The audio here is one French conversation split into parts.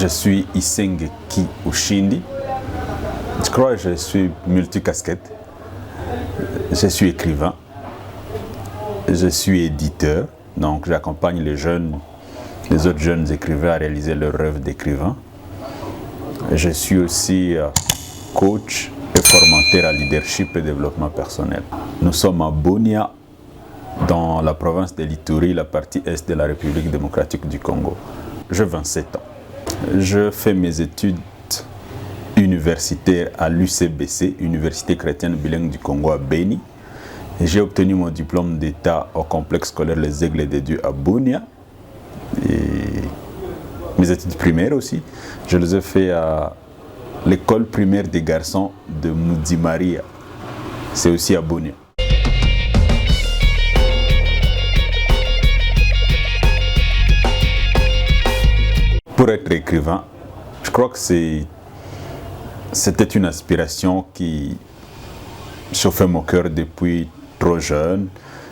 Je suis Isengeki Ushindi. Je crois que je suis multicasquette. Je suis écrivain. Je suis éditeur. Donc j'accompagne les autres jeunes écrivains à réaliser leur rêve d'écrivain. Je suis aussi coach et formateur à leadership et développement personnel. Nous sommes à Bunia, dans la province de l'Ituri, la partie est de la République démocratique du Congo. J'ai 27 ans. Je fais mes études universitaires à l'UCBC, Université chrétienne bilingue du Congo à Beni. J'ai obtenu mon diplôme d'état au complexe scolaire Les Aigles des Dieux à Bunia. Et mes études primaires aussi, je les ai fait à l'école primaire des garçons de Mudi Maria. C'est aussi à Bunia. Pour être écrivain, je crois que c'était une aspiration qui chauffait mon cœur depuis trop jeune.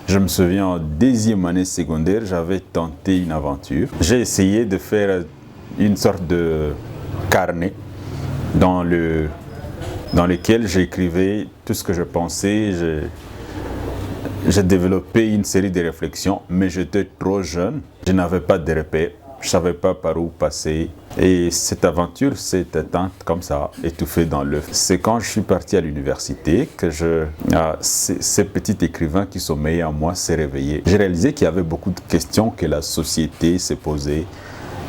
Je me souviens, en deuxième année secondaire, j'avais tenté une aventure. J'ai essayé de faire une sorte de carnet dans lequel j'écrivais tout ce que je pensais. J'ai développé une série de réflexions, mais j'étais trop jeune. Je n'avais pas de repères. Je ne savais pas par où passer. Et cette aventure s'est éteinte comme ça, étouffée dans l'œuf. C'est quand je suis parti à l'université que ces petits écrivains qui sommeillent en moi s'est réveillé. J'ai réalisé qu'il y avait beaucoup de questions que la société s'est posées.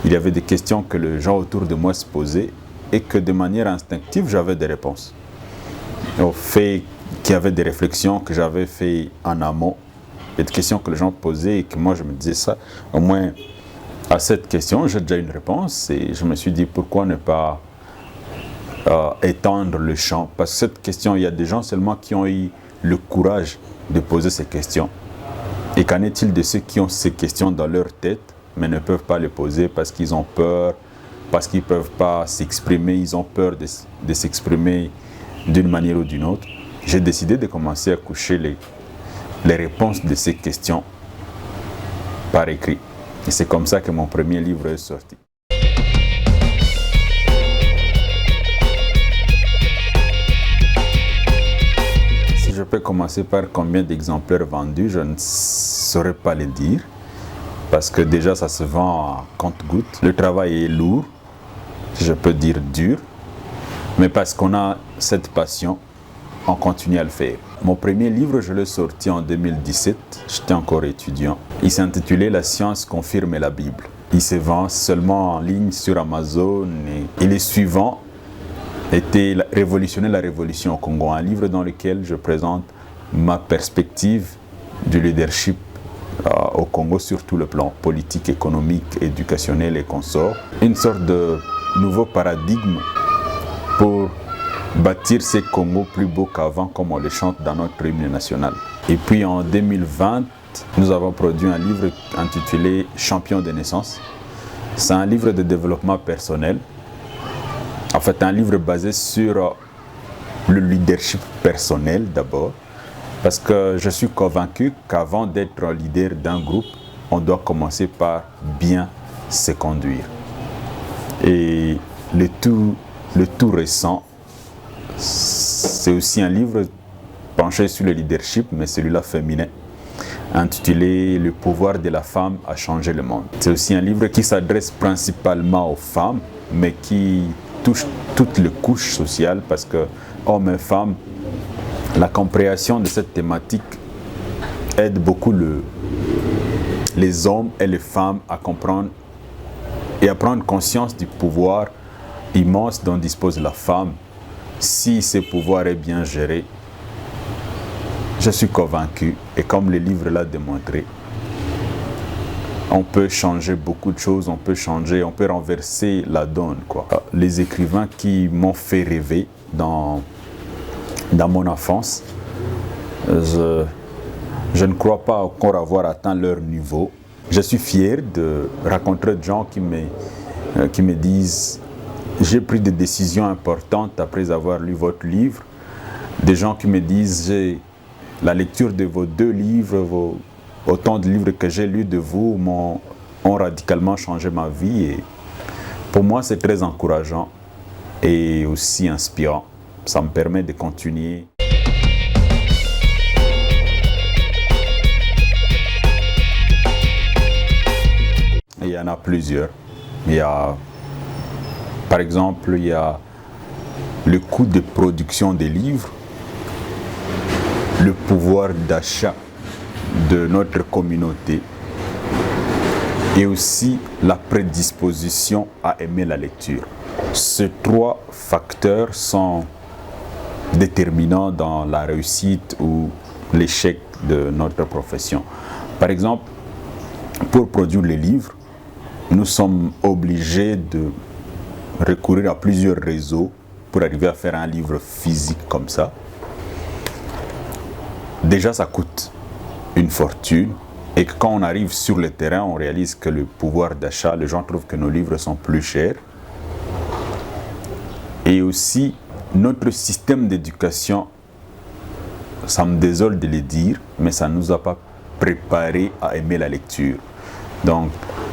Il y avait des questions que les gens autour de moi se posaient et que de manière instinctive, j'avais des réponses. Au fait qu'il y avait des réflexions que j'avais faites en amont et des questions que les gens posaient et que moi je me disais ça, au moins à cette question, j'ai déjà une réponse et je me suis dit pourquoi ne pas étendre le champ. Parce que cette question, il y a des gens seulement qui ont eu le courage de poser ces questions. Et qu'en est-il de ceux qui ont ces questions dans leur tête, mais ne peuvent pas les poser parce qu'ils ont peur, parce qu'ils ne peuvent pas s'exprimer, ils ont peur de s'exprimer d'une manière ou d'une autre. J'ai décidé de commencer à coucher les réponses de ces questions par écrit. Et c'est comme ça que mon premier livre est sorti. Si je peux commencer par combien d'exemplaires vendus, je ne saurais pas le dire. Parce que déjà, ça se vend à compte-gouttes. Le travail est lourd, je peux dire dur. Mais parce qu'on a cette passion, on continue à le faire. Mon premier livre, je l'ai sorti en 2017, j'étais encore étudiant. Il s'intitulait « La science confirme la Bible ». Il se vend seulement en ligne sur Amazon et les suivants étaient « Révolutionner la révolution au Congo », un livre dans lequel je présente ma perspective du leadership au Congo sur tout le plan politique, économique, éducationnel et consorts. Une sorte de nouveau paradigme pour bâtir ces Congos plus beaux qu'avant, comme on le chante dans notre hymne national. Et puis en 2020, nous avons produit un livre intitulé « Champion de naissance ». C'est un livre de développement personnel. En fait, un livre basé sur le leadership personnel d'abord. Parce que je suis convaincu qu'avant d'être leader d'un groupe, on doit commencer par bien se conduire. Et le tout récent, c'est aussi un livre penché sur le leadership, mais celui-là féminin, intitulé « Le pouvoir de la femme a changé le monde ». C'est aussi un livre qui s'adresse principalement aux femmes, mais qui touche toutes les couches sociales, parce que hommes et femmes, la compréhension de cette thématique aide beaucoup les hommes et les femmes à comprendre et à prendre conscience du pouvoir immense dont dispose la femme. Si ce pouvoir est bien géré, je suis convaincu, et comme le livre l'a démontré, on peut changer beaucoup de choses, on peut renverser la donne, quoi. Les écrivains qui m'ont fait rêver dans mon enfance, je ne crois pas encore avoir atteint leur niveau. Je suis fier de rencontrer des gens qui me disent « J'ai pris des décisions importantes après avoir lu votre livre ». Des gens qui me disent « La lecture de vos 2 livres, autant de livres que j'ai lus de vous ont radicalement changé ma vie ». Et Pour moi, c'est très encourageant et aussi inspirant. Ça me permet de continuer. Il y en a plusieurs. Par exemple, il y a le coût de production des livres, le pouvoir d'achat de notre communauté et aussi la prédisposition à aimer la lecture. Ces trois facteurs sont déterminants dans la réussite ou l'échec de notre profession. Par exemple, pour produire les livres, nous sommes obligés de recourir à plusieurs réseaux pour arriver à faire un livre physique comme ça. Déjà, ça coûte une fortune et que quand on arrive sur le terrain, on réalise que le pouvoir d'achat, les gens trouvent que nos livres sont plus chers. Et aussi, notre système d'éducation, ça me désole de le dire, mais ça ne nous a pas préparés à aimer la lecture. Donc,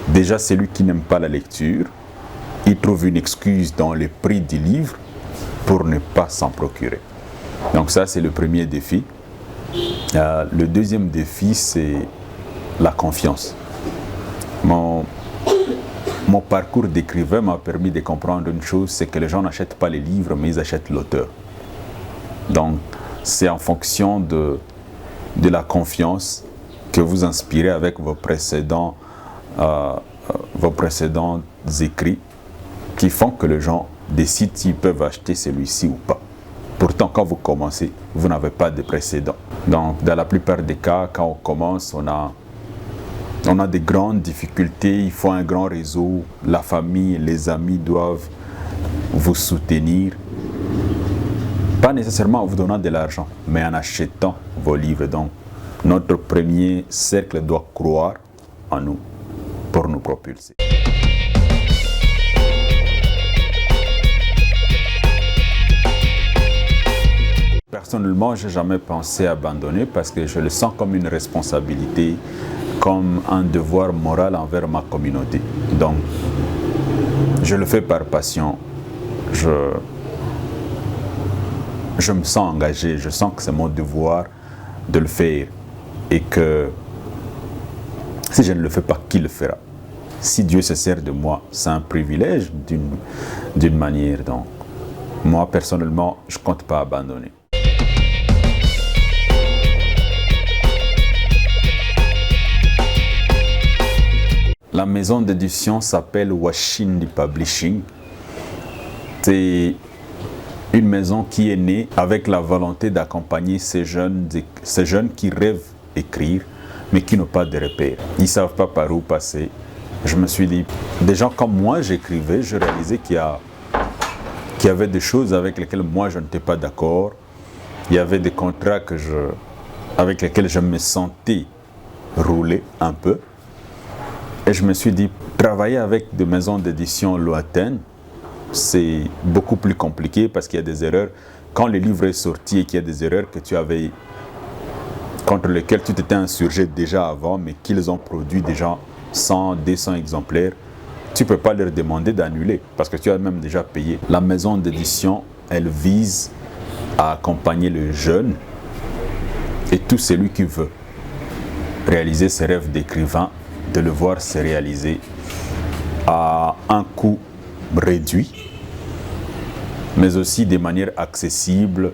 déjà, celui qui n'aime pas la lecture, il trouve une excuse dans le prix du livre pour ne pas s'en procurer. Donc ça, c'est le premier défi. Le deuxième défi, c'est la confiance. Mon parcours d'écrivain m'a permis de comprendre une chose, c'est que les gens n'achètent pas les livres, mais ils achètent l'auteur. Donc, c'est en fonction de la confiance que vous inspirez avec vos précédents écrits qui font que les gens décident s'ils peuvent acheter celui-ci ou pas. Pourtant, quand vous commencez, vous n'avez pas de précédent. Donc, dans la plupart des cas, quand on commence, on a des grandes difficultés, il faut un grand réseau, la famille, les amis doivent vous soutenir. Pas nécessairement en vous donnant de l'argent, mais en achetant vos livres. Donc, notre premier cercle doit croire en nous pour nous propulser. Personnellement, je n'ai jamais pensé abandonner parce que je le sens comme une responsabilité, comme un devoir moral envers ma communauté. Donc, je le fais par passion. Je me sens engagé, je sens que c'est mon devoir de le faire et que si je ne le fais pas, qui le fera? Si Dieu se sert de moi, c'est un privilège d'une manière. Donc, moi, personnellement, je ne compte pas abandonner. La maison d'édition s'appelle Washindi Publishing. C'est une maison qui est née avec la volonté d'accompagner ces jeunes qui rêvent d'écrire, mais qui n'ont pas de repères. Ils ne savent pas par où passer. Je me suis dit, des gens comme moi, j'écrivais, je réalisais qu'il y avait des choses avec lesquelles moi je n'étais pas d'accord. Il y avait des contrats avec lesquels je me sentais rouler un peu. Et je me suis dit, travailler avec des maisons d'édition lointaines, c'est beaucoup plus compliqué parce qu'il y a des erreurs. Quand le livre est sorti et qu'il y a des erreurs contre lesquelles tu t'étais insurgé déjà avant, mais qu'ils ont produit déjà 100, 200 exemplaires, tu ne peux pas leur demander d'annuler parce que tu as même déjà payé. La maison d'édition, elle vise à accompagner le jeune et tout celui qui veut réaliser ses rêves d'écrivain, de le voir se réaliser à un coût réduit, mais aussi de manière accessible,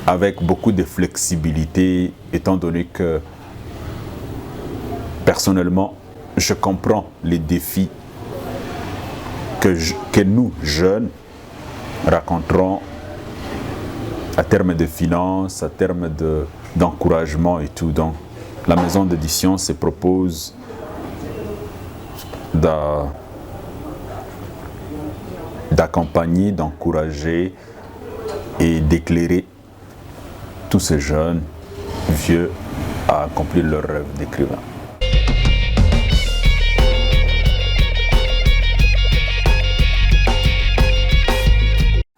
avec beaucoup de flexibilité, étant donné que personnellement, je comprends les défis que nous, jeunes, rencontrons à terme de finances, à terme d'encouragement et tout. Donc, la maison d'édition se propose d'accompagner, d'encourager et d'éclairer tous ces jeunes vieux à accomplir leur rêve d'écrivain.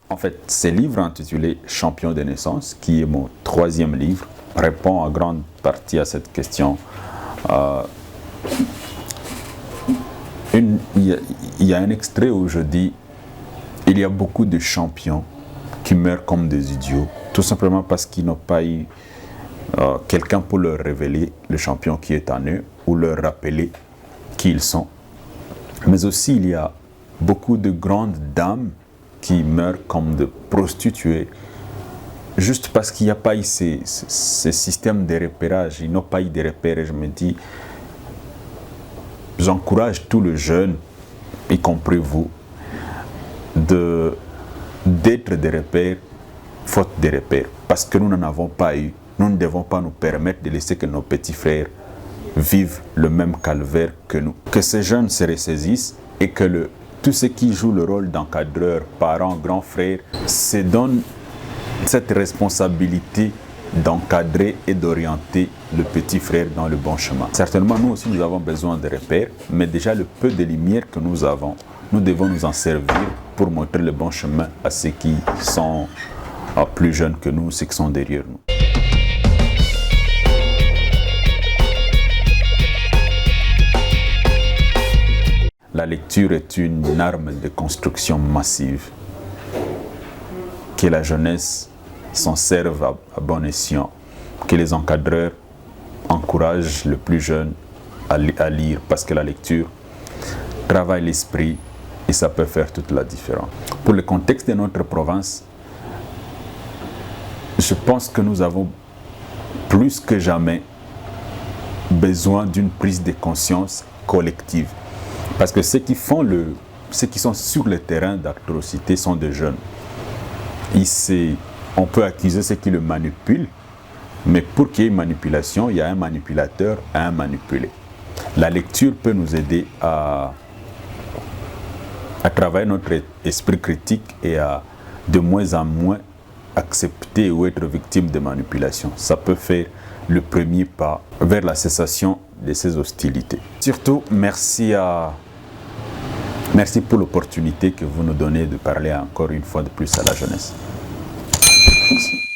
En fait, ce livre intitulé « Champion de naissance », qui est mon 3e livre, répond en grande partie à cette question. Il y a un extrait où je dis, il y a beaucoup de champions qui meurent comme des idiots, tout simplement parce qu'ils n'ont pas eu quelqu'un pour leur révéler le champion qui est en eux ou leur rappeler qui ils sont. Mais aussi, il y a beaucoup de grandes dames qui meurent comme de prostituées, juste parce qu'il n'y a pas eu ces systèmes de repérage. Ils n'ont pas eu de repères. Et je me dis, j'encourage tous les jeunes, y compris vous, d'être des repères, faute de repères. Parce que nous n'en avons pas eu. Nous ne devons pas nous permettre de laisser que nos petits frères vivent le même calvaire que nous. Que ces jeunes se ressaisissent et que tous ceux qui jouent le rôle d'encadreurs, parents, grands frères, se donnent cette responsabilité d'encadrer et d'orienter le petit frère dans le bon chemin. Certainement, nous aussi, nous avons besoin de repères, mais déjà le peu de lumière que nous avons, nous devons nous en servir pour montrer le bon chemin à ceux qui sont plus jeunes que nous, ceux qui sont derrière nous. La lecture est une arme de construction massive. Que la jeunesse s'en serve à bon escient. Que les encadreurs encouragent le plus jeune à lire, parce que la lecture travaille l'esprit et ça peut faire toute la différence. Pour le contexte de notre province, je pense que nous avons plus que jamais besoin d'une prise de conscience collective. Parce que ceux qui sont sur le terrain d'atrocité sont des jeunes. On peut accuser ceux qui le manipulent, mais pour qu'il y ait une manipulation, il y a un manipulateur et un manipulé. La lecture peut nous aider à travailler notre esprit critique et à de moins en moins accepter ou être victime de manipulation. Ça peut faire le premier pas vers la cessation de ces hostilités. Surtout, merci pour l'opportunité que vous nous donnez de parler encore une fois de plus à la jeunesse. Merci.